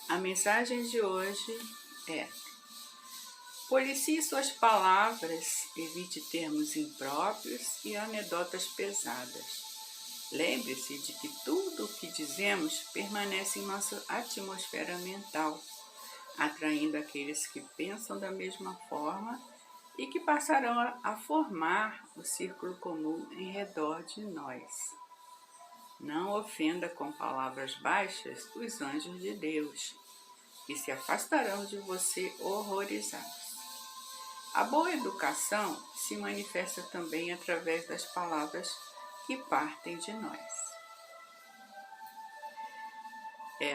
A mensagem de hoje é: policie suas palavras, evite termos impróprios e anedotas pesadas. Lembre-se de que tudo o que dizemos permanece em nossa atmosfera mental, atraindo aqueles que pensam da mesma forma e que passarão a formar o círculo comum em redor de nós. Não ofenda com palavras baixas os anjos de Deus, que se afastarão de você horrorizados. A boa educação se manifesta também através das palavras que partem de nós.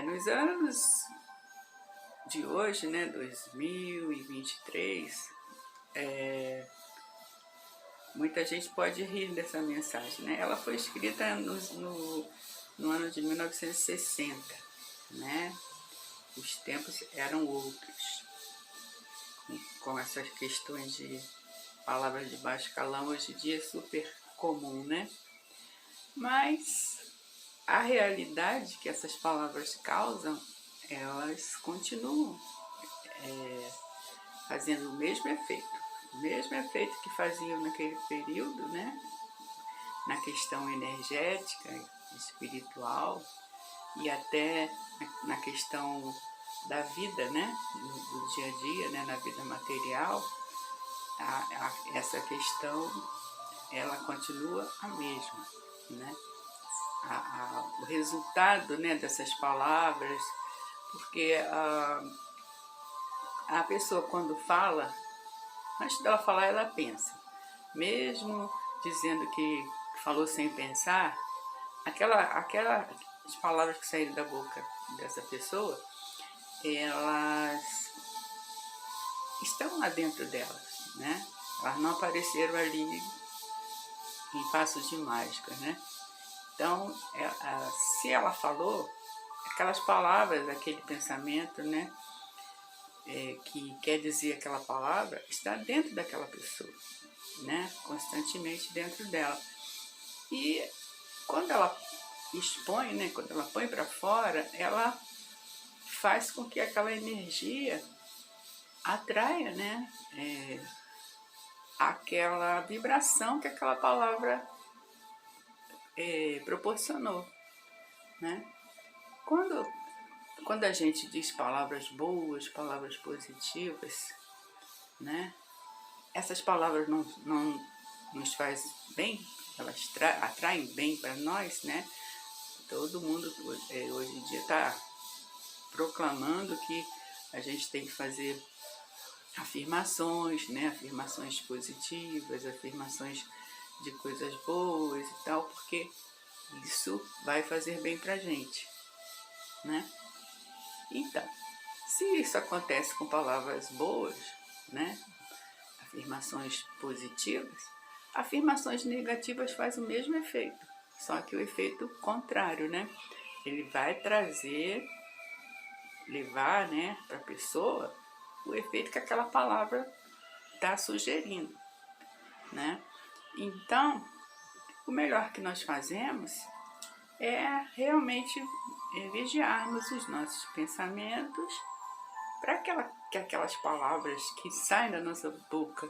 Nos anos de hoje, 2023, muita gente pode rir dessa mensagem, né? Ela foi escrita no ano de 1960, né? Os tempos eram outros, com essas questões de palavras de baixo calão, hoje em dia é super comum, né? Mas a realidade que essas palavras causam, elas continuam fazendo o mesmo efeito que faziam naquele período, né? Na questão energética, espiritual e até na questão da vida, né? Do dia a dia, né? Na vida material, essa questão ela continua a mesma, né? O resultado, né, dessas palavras, porque a pessoa quando fala, antes dela falar ela pensa, mesmo dizendo que falou sem pensar, aquelas palavras que saíram da boca dessa pessoa, elas estão lá dentro delas, né? Elas não apareceram ali em passos de mágica, né? Então, se ela falou, aquelas palavras, aquele pensamento, né, que quer dizer aquela palavra, está dentro daquela pessoa, né, constantemente dentro dela. E quando ela expõe, né, quando ela põe para fora, ela faz com que aquela energia atraia, né, aquela vibração que aquela palavra proporcionou, né? Quando a gente diz palavras boas, palavras positivas, né? Essas palavras não nos faz bem, elas atraem bem para nós, né? Todo mundo hoje em dia está proclamando que a gente tem que fazer afirmações, né? Afirmações positivas, afirmações de coisas boas e tal, porque isso vai fazer bem pra gente, né? Então, se isso acontece com palavras boas, né? Afirmações positivas, afirmações negativas fazem o mesmo efeito, só que o efeito contrário, né? Ele vai levar, né, para a pessoa o efeito que aquela palavra está sugerindo, né? Então, o melhor que nós fazemos é realmente vigiarmos os nossos pensamentos para que aquelas palavras que saem da nossa boca,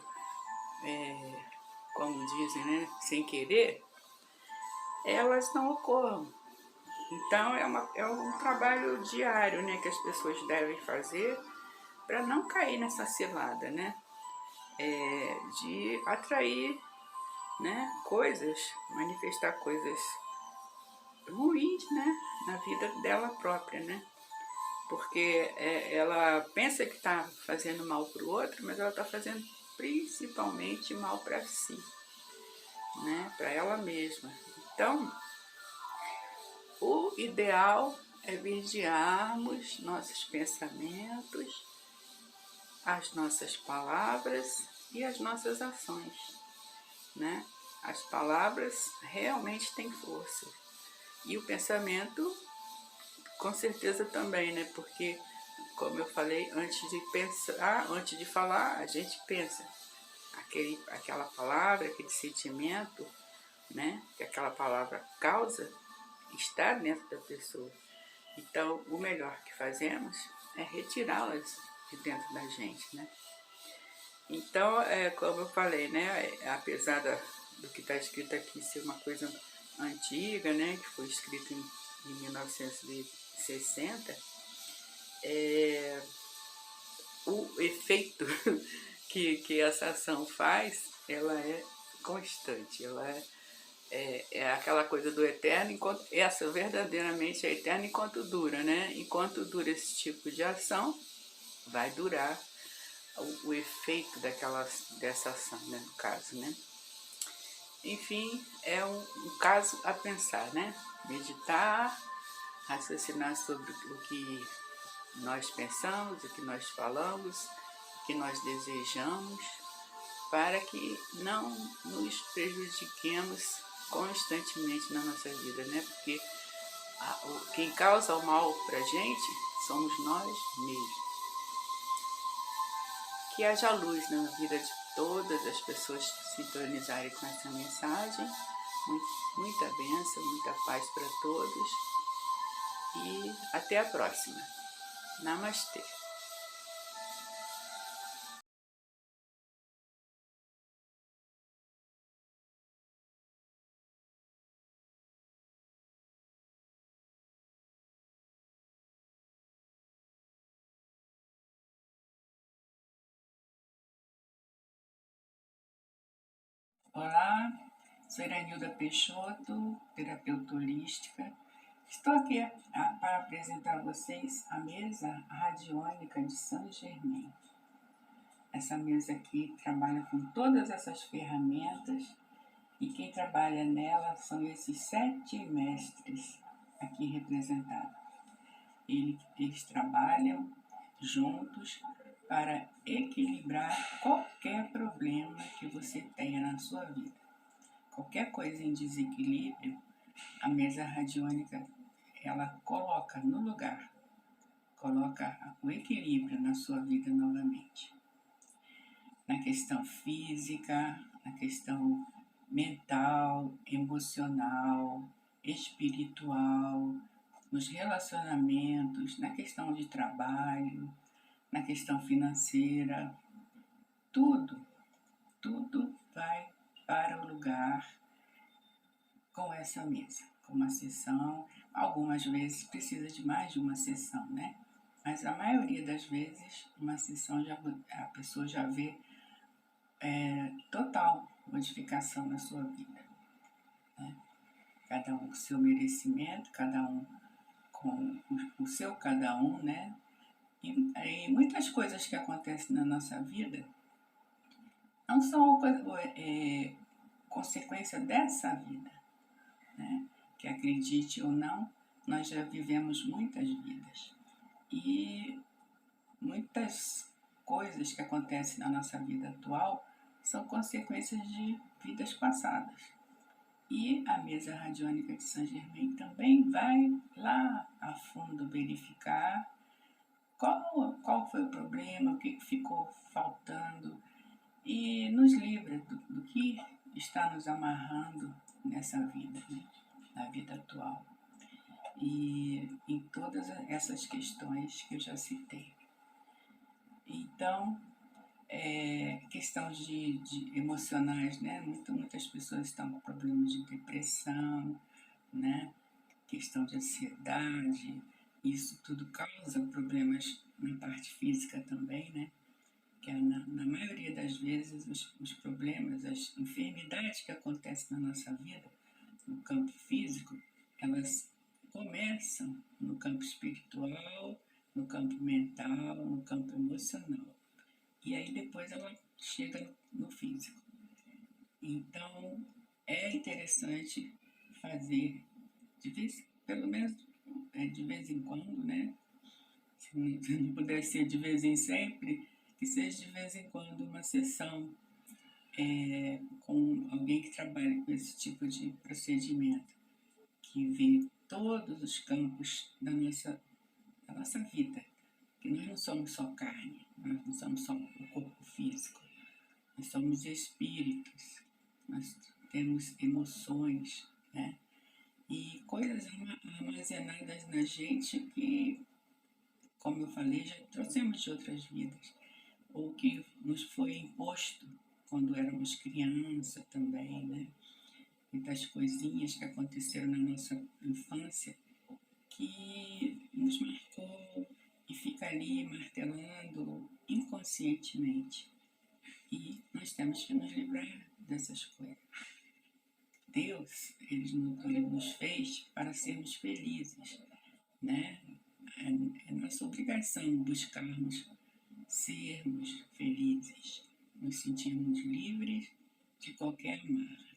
como dizem, né, sem querer, elas não ocorram. Então é um trabalho diário, né, que as pessoas devem fazer para não cair nessa cilada, né, de atrair, né, coisas, manifestar coisas ruins, né, na vida dela própria, né? Porque ela pensa que está fazendo mal para o outro, mas ela está fazendo principalmente mal para si, né? Para ela mesma. Então, o ideal é vigiarmos nossos pensamentos, as nossas palavras e as nossas ações, né? As palavras realmente têm força. E o pensamento, com certeza também, né? Porque, como eu falei, antes de falar, a gente pensa. Aquela palavra, aquele sentimento, né? Que aquela palavra causa, está dentro da pessoa. Então, o melhor que fazemos é retirá-las de dentro da gente, né? Então, como eu falei, né, apesar do que está escrito aqui ser uma coisa antiga, né, que foi escrito em 1960, o efeito que essa ação faz, ela é constante, ela é aquela coisa do eterno, enquanto essa verdadeiramente é eterna enquanto dura, né? Enquanto dura esse tipo de ação, vai durar o efeito dessa ação, né, no caso, né? Enfim, é um caso a pensar, né? Meditar, raciocinar sobre o que nós pensamos, o que nós falamos, o que nós desejamos, para que não nos prejudiquemos constantemente na nossa vida, né? Porque quem causa o mal pra gente somos nós mesmos. Que haja luz na vida de todas as pessoas que sintonizarem com essa mensagem. Muita bênção, muita paz para todos. E até a próxima. Namastê. Olá, sou Iranilda Peixoto, terapeuta holística. Estou aqui para apresentar a vocês a mesa radiônica de Saint Germain. Essa mesa aqui trabalha com todas essas ferramentas e quem trabalha nela são esses 7 mestres aqui representados. Eles trabalham juntos para equilibrar qualquer problema que você tenha na sua vida. Qualquer coisa em desequilíbrio, a mesa radiônica ela coloca no lugar, coloca o equilíbrio na sua vida novamente. Na questão física, na questão mental, emocional, espiritual, nos relacionamentos, na questão de trabalho, na questão financeira, tudo vai para o lugar com essa mesa, com uma sessão. Algumas vezes precisa de mais de uma sessão, né? Mas a maioria das vezes, uma sessão a pessoa já vê total modificação na sua vida, né? Cada um com o seu merecimento, cada um com o seu cada um, né? E muitas coisas que acontecem na nossa vida não são consequência dessa vida, né? Que acredite ou não, nós já vivemos muitas vidas. E muitas coisas que acontecem na nossa vida atual são consequências de vidas passadas. E a mesa radiônica de Saint Germain também vai lá a fundo verificar qual foi o problema, o que ficou faltando, e nos livra do que está nos amarrando nessa vida, né? Na vida atual. E em todas essas questões que eu já citei. Então, questões de emocionais, né? Muitas pessoas estão com problemas de depressão, né? Questão de ansiedade, isso tudo causa problemas na parte física também, né? Que na maioria das vezes os problemas, as enfermidades que acontecem na nossa vida, no campo físico, elas começam no campo espiritual, no campo mental, no campo emocional. E aí depois ela chega no físico. Então é interessante fazer, pelo menos de vez em quando, né? Se não puder ser de vez em sempre, que seja de vez em quando uma sessão com alguém que trabalhe com esse tipo de procedimento, que vê todos os campos da nossa vida, que nós não somos só carne, nós não somos só o corpo físico, nós somos espíritos, nós temos emoções, né? e coisas armazenadas na gente que, como eu falei, já trouxemos de outras vidas, ou que nos foi imposto quando éramos criança também, né? Muitas coisinhas que aconteceram na nossa infância que nos marcou e fica ali martelando inconscientemente. E nós temos que nos livrar dessas coisas. Deus, ele nos fez para sermos felizes, né? É nossa obrigação buscarmos sermos felizes, nos sentirmos livres de qualquer amarra.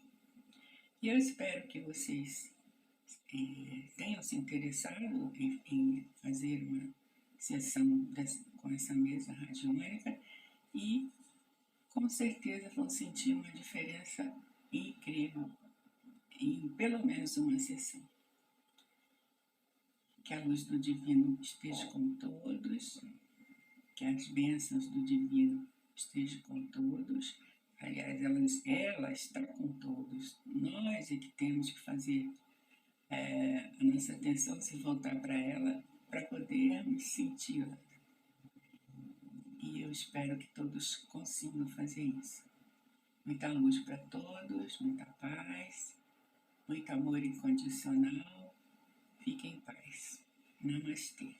E eu espero que vocês tenham se interessado em fazer uma sessão com essa mesa radiônica e com certeza vão sentir uma diferença incrível em pelo menos uma sessão. Que a luz do Divino esteja com todos, que as bênçãos do Divino estejam com todos. Aliás, ela está com todos. Nós é que temos que fazer a nossa atenção se voltar para ela para podermos senti-la. E eu espero que todos consigam fazer isso. Muita luz para todos, muita paz, muito amor incondicional. Fiquem em paz. Namastê.